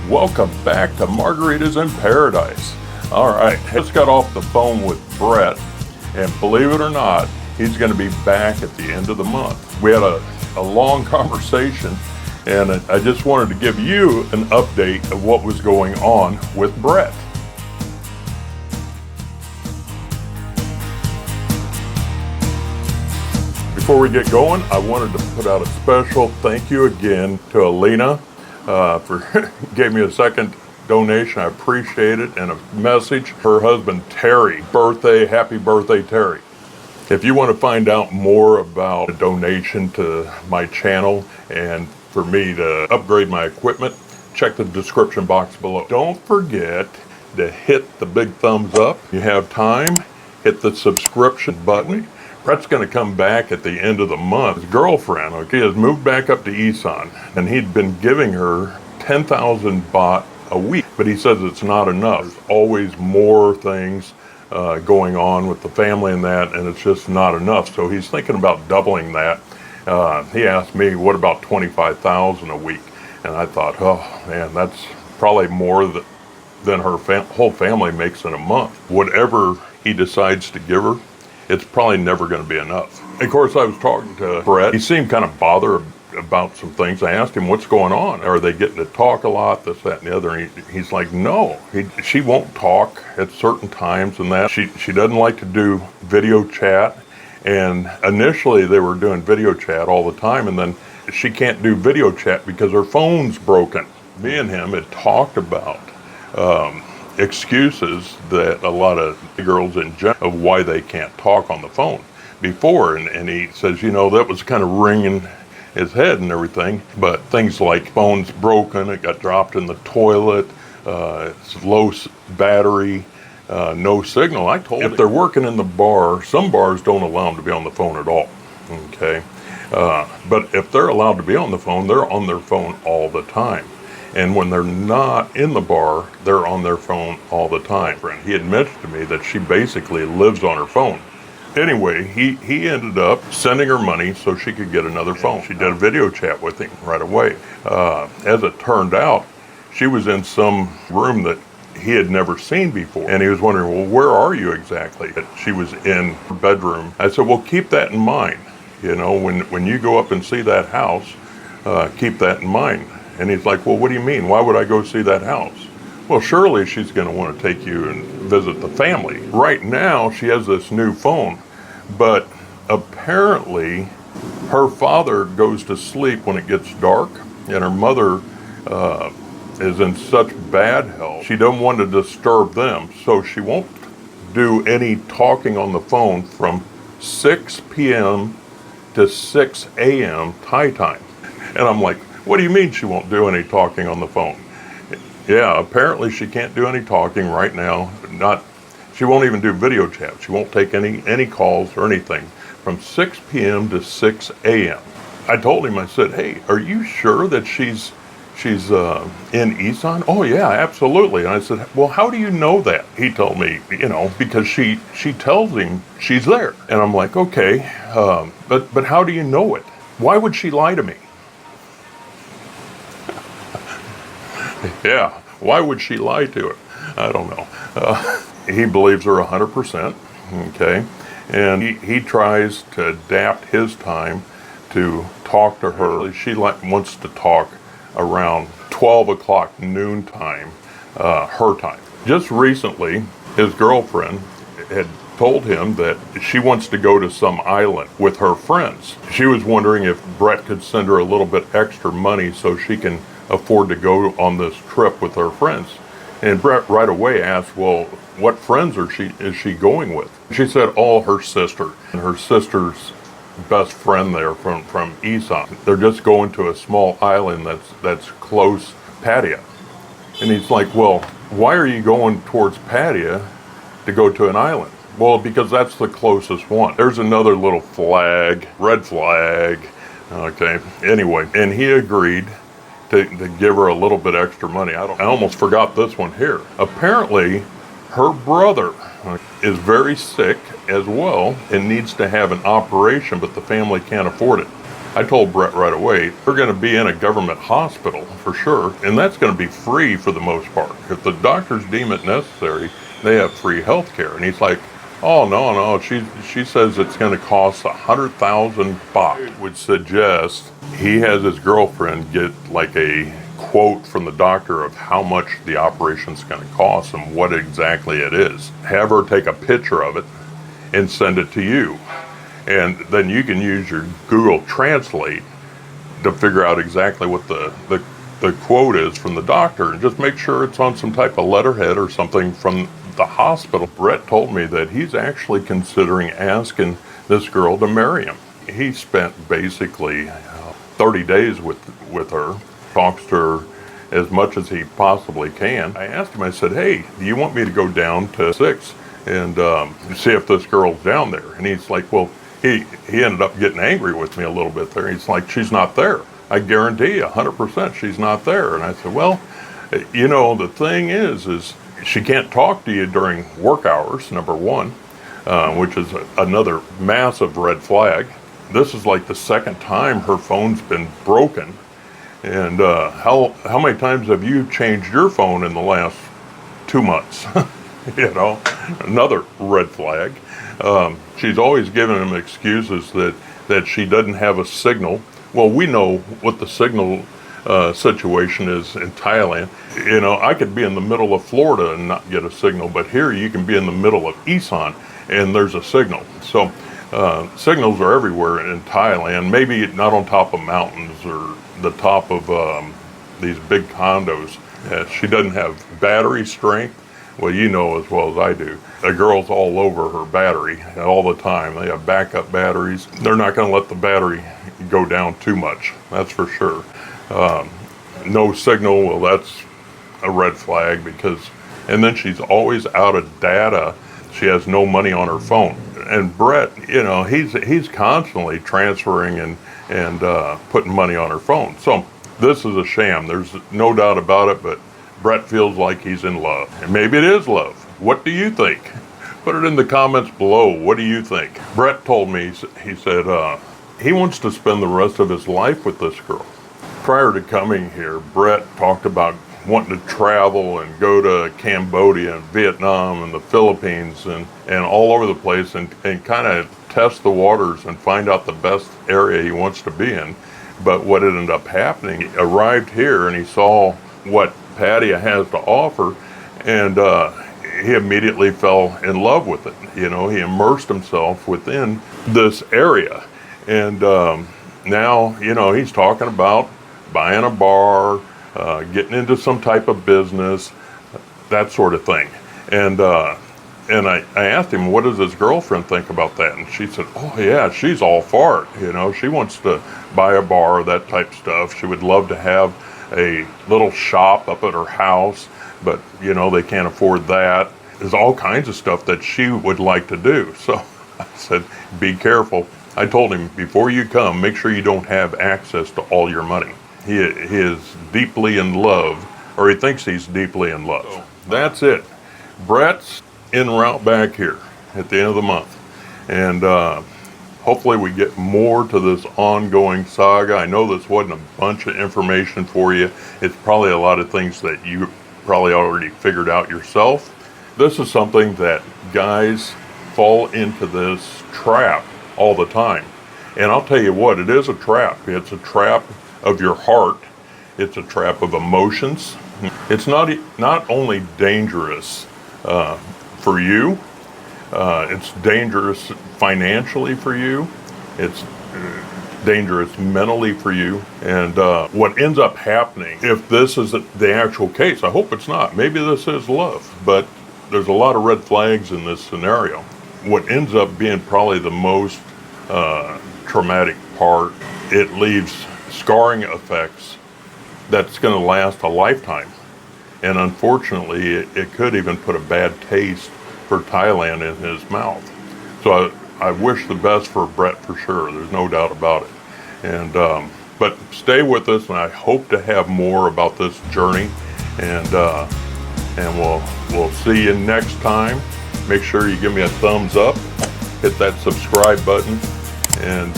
Welcome back to Margaritas in Paradise. All right, just got off the phone with Brett, and believe it or not, he's going to be back at the end of the month. We had a long conversation, and I just wanted to give you an update of what was going on with Brett. Before we get going, I wanted to put out a special thank you again to Alina for gave me a second donation. I appreciate it, and a message. Her husband Terry, happy birthday Terry. If you want to find out more about a donation to my channel and for me to upgrade my equipment, check the description box below. Don't forget to hit the big thumbs up. If you have time, hit the subscription button. Brett's going to come back at the end of the month. His girlfriend, has moved back up to Isan, and he'd been giving her 10,000 baht a week, but he says it's not enough. There's always more things going on with the family and that, and it's just not enough. So he's thinking about doubling that. He asked me, what about 25,000 a week? And I thought, oh man, that's probably more than her whole family makes in a month. Whatever he decides to give her, it's probably never going to be enough. Of course, I was talking to Brett. He seemed kind of bothered about some things. I asked him, what's going on? Are they getting to talk a lot, this, that, and the other? And he's like, no. She won't talk at certain times and that. She doesn't like to do video chat. And initially, they were doing video chat all the time. And then she can't do video chat because her phone's broken. Me and him had talked about excuses that a lot of girls in general of why they can't talk on the phone before, and he says, that was kind of ringing his head and everything, but things like phone's broken, it got dropped in the toilet, it's low battery, no signal. I told him if they're working in the bar, some bars don't allow them to be on the phone at all, okay? But if they're allowed to be on the phone, they're on their phone all the time. And when they're not in the bar, they're on their phone all the time. And he admits to me that she basically lives on her phone. Anyway, he ended up sending her money so she could get another phone. She did a video chat with him right away. As it turned out, she was in some room that he had never seen before. And he was wondering, well, where are you exactly? She was in her bedroom. I said, well, keep that in mind. When you go up and see that house, keep that in mind. And he's like, well, what do you mean? Why would I go see that house? Well, surely she's going to want to take you and visit the family. Right now, she has this new phone, but apparently her father goes to sleep when it gets dark, and her mother is in such bad health. She doesn't want to disturb them, so she won't do any talking on the phone from 6 p.m. to 6 a.m. Thai time. And I'm like, what do you mean she won't do any talking on the phone? Yeah, apparently she can't do any talking right now. She won't even do video chat. She won't take any calls or anything from 6 p.m. to 6 a.m. I told him, I said, hey, are you sure that she's in Isan? Oh yeah, absolutely. And I said, well, how do you know that? He told me, because she tells him she's there. And I'm like, okay, but how do you know it? Why would she lie to me? Yeah, why would she lie to it? I don't know. He believes her 100%, okay? And he tries to adapt his time to talk to her. She wants to talk around 12 o'clock noon time, her time. Just recently, his girlfriend had told him that she wants to go to some island with her friends. She was wondering if Brett could send her a little bit extra money so she can afford to go on this trip with her friends. And Brett right away asked, well, what friends is she going with? She said, her sister and her sister's best friend there from Isan. They're just going to a small island that's close, Pattaya. And he's like, well, why are you going towards Pattaya to go to an island? Well, because that's the closest one. There's another little flag, red flag, okay. Anyway, and he agreed to give her a little bit extra money. I almost forgot this one here. Apparently, her brother is very sick as well and needs to have an operation, but the family can't afford it. I told Brett right away, they're going to be in a government hospital for sure, and that's going to be free for the most part. If the doctors deem it necessary, they have free health care. And he's like, oh, no, she says it's going to cost 100,000 baht. It would suggest he has his girlfriend get like a quote from the doctor of how much the operation's going to cost and what exactly it is. Have her take a picture of it and send it to you. And then you can use your Google Translate to figure out exactly what the quote is from the doctor, and just make sure it's on some type of letterhead or something from the hospital. Brett told me that he's actually considering asking this girl to marry him. He spent basically 30 days with her, talks to her as much as he possibly can. I asked him, I said, hey, do you want me to go down to 6 and see if this girl's down there? And he's like, well, he ended up getting angry with me a little bit there. He's like, she's not there. I guarantee you 100% she's not there. And I said, well, you know, the thing is she can't talk to you during work hours, number one, which is another massive red flag. This is like the second time her phone's been broken. And how many times have you changed your phone in the last 2 months? You know, another red flag. She's always giving him excuses that she doesn't have a signal. Well, we know what the signal situation is in Thailand. You know, I could be in the middle of Florida and not get a signal, but here you can be in the middle of Isan and there's a signal. So signals are everywhere in Thailand, maybe not on top of mountains or the top of these big condos. She doesn't have battery strength. Well, you know as well as I do. The girl's all over her battery all the time. They have backup batteries. They're not going to let the battery go down too much, that's for sure. No signal, well, that's a red flag and then she's always out of data. She has no money on her phone. And Brett, you know, he's constantly transferring and putting money on her phone. So this is a sham. There's no doubt about it, but Brett feels like he's in love. And maybe it is love. What do you think? Put it in the comments below. What do you think? Brett told me, he said he wants to spend the rest of his life with this girl. Prior to coming here, Brett talked about wanting to travel and go to Cambodia and Vietnam and the Philippines and all over the place and kind of test the waters and find out the best area he wants to be in. But what ended up happening, he arrived here and he saw what Pattaya has to offer, and he immediately fell in love with it. You know, he immersed himself within this area, and now, you know, he's talking about buying a bar, getting into some type of business, that sort of thing. And I asked him, what does his girlfriend think about that? And she said, oh yeah, she's all for it. You know, she wants to buy a bar, that type of stuff. She would love to have a little shop up at her house, but you know, they can't afford that. There's all kinds of stuff that she would like to do. So I said, be careful. I told him, before you come, make sure you don't have access to all your money. He is deeply in love, or he thinks he's deeply in love. So that's it. Brett's en route back here at the end of the month. And hopefully we get more to this ongoing saga. I know this wasn't a bunch of information for you. It's probably a lot of things that you probably already figured out yourself. This is something that guys fall into this trap all the time. And I'll tell you what, it is a trap. It's a trap of your heart. It's a trap of emotions. It's not only dangerous for you, it's dangerous financially for you, it's dangerous mentally for you. And what ends up happening, if this is the actual case, I hope it's not, maybe this is love, but there's a lot of red flags in this scenario. What ends up being probably the most traumatic part, it leaves scarring effects that's going to last a lifetime. And unfortunately, it could even put a bad taste for Thailand in his mouth. So I wish the best for Brett for sure. There's no doubt about it. And but stay with us, and I hope to have more about this journey. And we'll see you next time. Make sure you give me a thumbs up, hit that subscribe button, and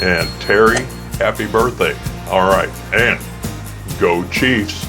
And Terry, happy birthday. All right, and go Chiefs.